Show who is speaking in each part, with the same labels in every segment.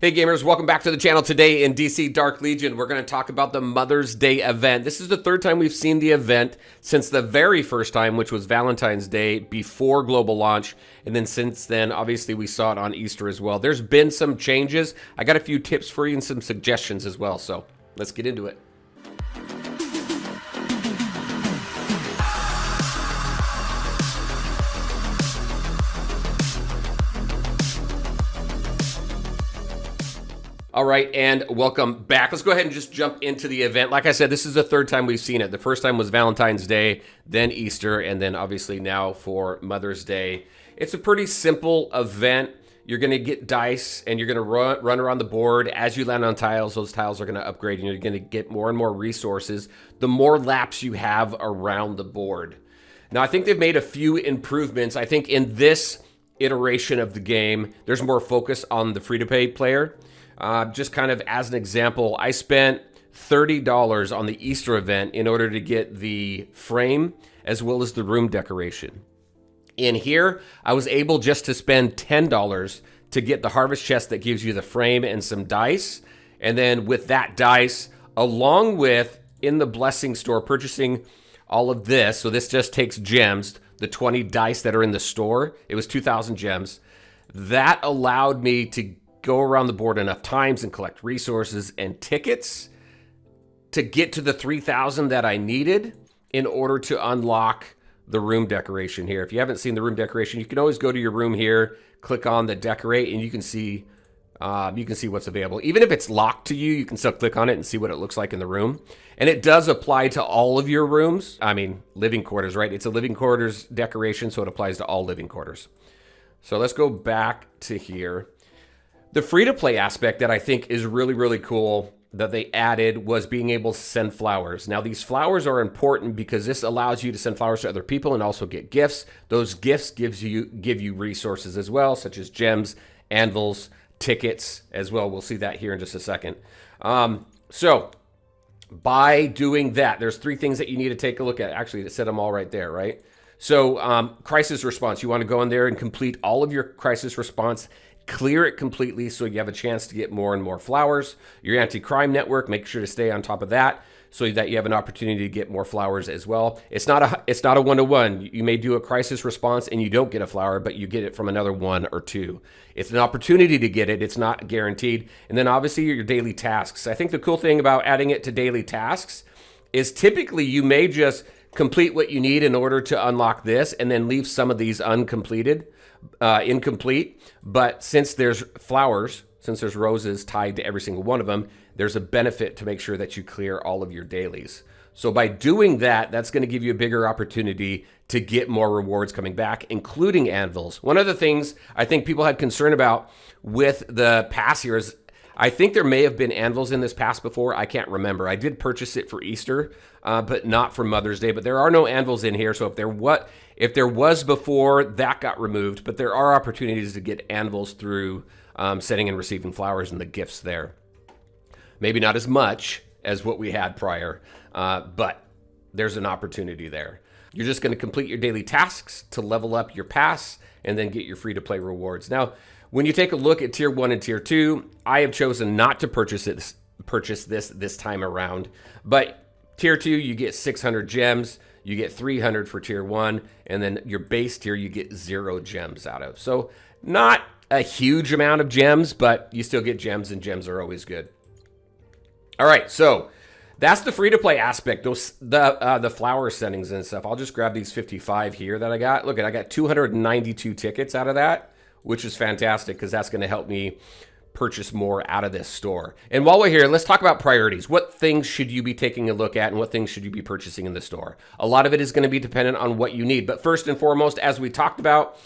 Speaker 1: Hey gamers, welcome back to the channel. Today in DC Dark Legion, we're going to talk about the Mother's Day event. This is the third time we've seen the event since the very first time, which was Valentine's Day before global launch. And then since then, obviously we saw it on Easter as well. There's been some changes. I got a few tips for you and some suggestions as well. So let's get into it. All right, and welcome back. Let's go ahead and just jump into the event. Like I said, this is the third time we've seen it. The first time was Valentine's Day, then Easter, and then obviously now for Mother's Day. It's a pretty simple event. You're going to get dice, and you're going to run around the board. As you land on tiles, those tiles are going to upgrade, and you're going to get more and more resources the more laps you have around the board. Now, I think they've made a few improvements. I think in this iteration of the game, there's more focus on the free-to-play player. Just kind of as an example, I spent $30 on the Easter event in order to get the frame as well as the room decoration. In here, I was able just to spend $10 to get the harvest chest that gives you the frame and some dice. And then with that dice, along with in the blessing store, purchasing all of this. So this just takes gems, the 20 dice that are in the store. It was 2,000 gems. That allowed me to go around the board enough times and collect resources and tickets to get to the 3,000 that I needed in order to unlock the room decoration here. If you haven't seen the room decoration, you can always go to your room here, click on the decorate, and you can see what's available. Even if it's locked to you, you can still click on it and see what it looks like in the room. And it does apply to all of your rooms. I mean, living quarters, right? It's a living quarters decoration, so it applies to all living quarters. So let's go back to here. The free-to-play aspect that I think is really, really cool that they added was being able to send flowers. Now, these flowers are important because this allows you to send flowers to other people and also get gifts. Those gifts give you resources as well, such as gems, anvils, tickets as well. We'll see that here in just a second. So by doing that, there's three things that you need to take a look at. Actually, it said them all right there, right? So crisis response, you want to go in there and complete all of your crisis response. Clear it completely so you have a chance to get more and more flowers. Your anti-crime network, make sure to stay on top of that so that you have an opportunity to get more flowers as well. It's not a one-to-one. You may do a crisis response and you don't get a flower, but you get it from another one or two. It's an opportunity to get it. It's not guaranteed. And then obviously your daily tasks. I think the cool thing about adding it to daily tasks is typically you may just complete what you need in order to unlock this and then leave some of these incomplete. But since there's flowers, since there's roses tied to every single one of them, there's a benefit to make sure that you clear all of your dailies. So by doing that, that's going to give you a bigger opportunity to get more rewards coming back, including anvils. One of the things I think people had concern about with the pass here is I think there may have been anvils in this pass before. I can't remember. I did purchase it for Easter, but not for Mother's Day. But there are no anvils in here. So if there was before, that got removed. But there are opportunities to get anvils through sending and receiving flowers and the gifts there. Maybe not as much as what we had prior, but there's an opportunity there. You're just going to complete your daily tasks to level up your pass and then get your free-to-play rewards. Now, when you take a look at Tier 1 and Tier 2, I have chosen not to purchase this time around. But Tier 2, you get 600 gems. You get 300 for Tier 1. And then your base tier, you get 0 gems out of. So not a huge amount of gems, but you still get gems, and gems are always good. All right, so that's the free-to-play aspect, the flower settings and stuff. I'll just grab these 55 here that I got. Look, I got 292 tickets out of that, which is fantastic because that's going to help me purchase more out of this store. And while we're here, let's talk about priorities. What things should you be taking a look at and what things should you be purchasing in the store? A lot of it is going to be dependent on what you need. But first and foremost, as we talked about,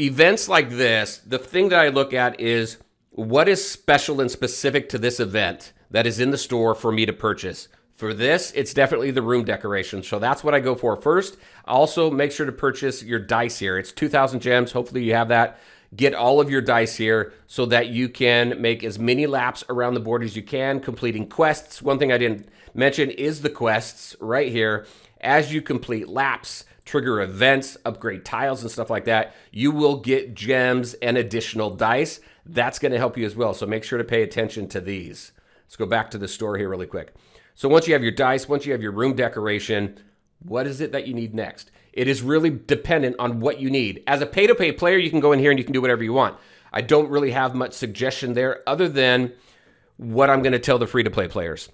Speaker 1: events like this, the thing that I look at is what is special and specific to this event that is in the store for me to purchase. For this, it's definitely the room decoration. So that's what I go for first. Also, make sure to purchase your dice here. It's 2,000 gems. Hopefully you have that. Get all of your dice here so that you can make as many laps around the board as you can, completing quests. One thing I didn't mention is the quests right here. As you complete laps, trigger events, upgrade tiles and stuff like that, you will get gems and additional dice. That's going to help you as well. So make sure to pay attention to these. Let's go back to the store here really quick. So once you have your dice, once you have your room decoration, what is it that you need next? It is really dependent on what you need. As a pay-to-play player, you can go in here and you can do whatever you want. I don't really have much suggestion there other than what I'm going to tell the free-to-play players.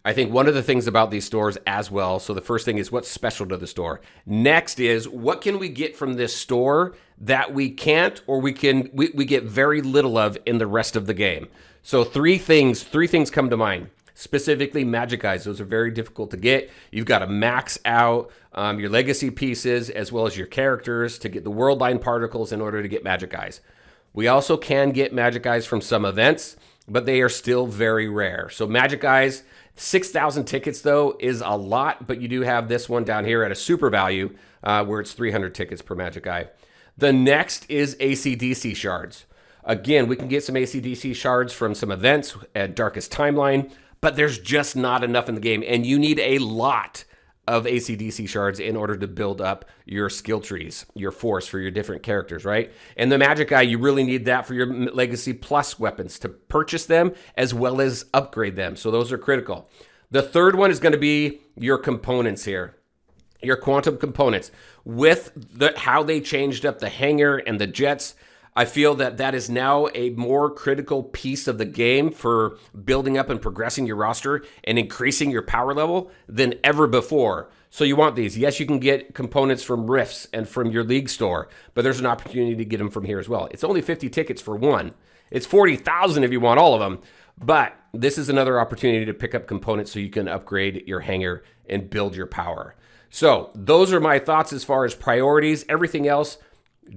Speaker 1: I think one of the things about these stores as well, so the first thing is what's special to the store. Next is what can we get from this store that we can't or we get very little of in the rest of the game. So three things come to mind. Specifically Magic Eyes. Those are very difficult to get. You've got to max out your legacy pieces as well as your characters to get the world line particles in order to get Magic Eyes. We also can get Magic Eyes from some events, but they are still very rare. So Magic Eyes, 6,000 tickets though is a lot, but you do have this one down here at a super value where it's 300 tickets per Magic Eye. The next is AC/DC shards. Again, we can get some AC/DC shards from some events at Darkest Timeline, but there's just not enough in the game, and you need a lot of AC/DC shards in order to build up your skill trees, your force for your different characters, right? And the Magic Eye, you really need that for your Legacy Plus weapons to purchase them as well as upgrade them. So those are critical. The third one is going to be your components here, your quantum components. With how they changed up the hangar and the jets, I feel that that is now a more critical piece of the game for building up and progressing your roster and increasing your power level than ever before. So you want these. Yes, you can get components from Rifts and from your League store, but there's an opportunity to get them from here as well. It's only 50 tickets for one. It's 40,000 if you want all of them, but this is another opportunity to pick up components so you can upgrade your hangar and build your power. So those are my thoughts as far as priorities. Everything else,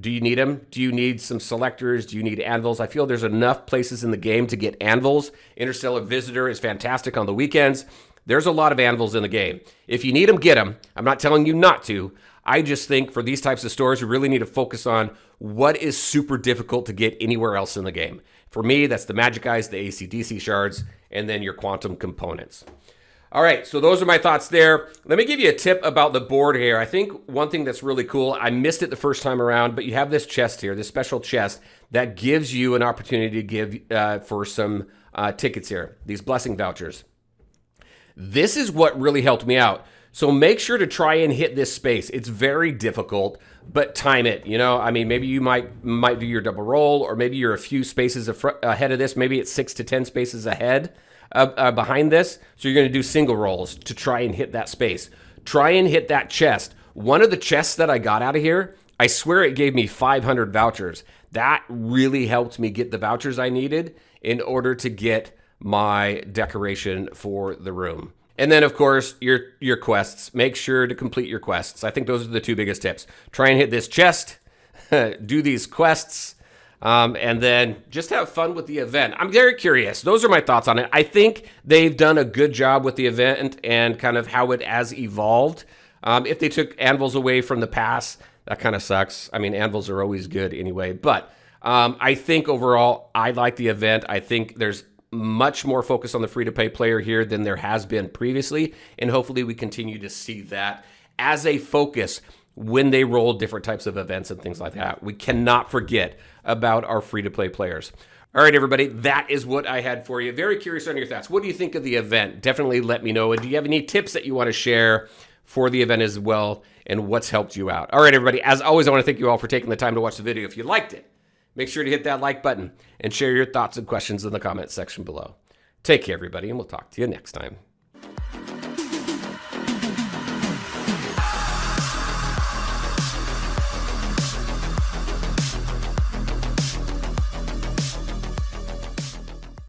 Speaker 1: do you need them? Do you need some selectors? Do you need anvils? I feel there's enough places in the game to get anvils. Interstellar Visitor is fantastic on the weekends. There's a lot of anvils in the game. If you need them, get them. I'm not telling you not to. I just think for these types of stores, you really need to focus on what is super difficult to get anywhere else in the game. For me, that's the Magic Eyes, the AC/DC shards, and then your quantum components. All right, so those are my thoughts there. Let me give you a tip about the board here. I think one thing that's really cool, I missed it the first time around, but you have this chest here, this special chest that gives you an opportunity to give for some tickets here, these blessing vouchers. This is what really helped me out. So make sure to try and hit this space. It's very difficult, but time it. You know, I mean, maybe you might do your double roll, or maybe you're a few spaces ahead of this. Maybe it's 6 to 10 spaces ahead. Behind this, so you're going to do single rolls to try and hit that space. Try and hit that chest. One of the chests that I got out of here, I swear it gave me 500 vouchers. That really helped me get the vouchers I needed in order to get my decoration for the room. And then, of course, your quests. Make sure to complete your quests. I think those are the two biggest tips. Try and hit this chest, do these quests, and then just have fun with the event. I'm very curious. Those are my thoughts on it. I think they've done a good job with the event and kind of how it has evolved. If they took anvils away from the past, that kind of sucks. I mean, anvils are always good anyway. But I think overall, I like the event. I think there's much more focus on the free-to-play player here than there has been previously. And hopefully we continue to see that as a focus when they roll different types of events and things like that. We cannot forget about our free-to-play players. All right, everybody, that is what I had for you. Very curious on your thoughts. What do you think of the event? Definitely let me know. And do you have any tips that you want to share for the event as well, and what's helped you out? All right, everybody, as always, I want to thank you all for taking the time to watch the video. If you liked it, make sure to hit that like button and share your thoughts and questions in the comments section below. Take care, everybody, and we'll talk to you next time.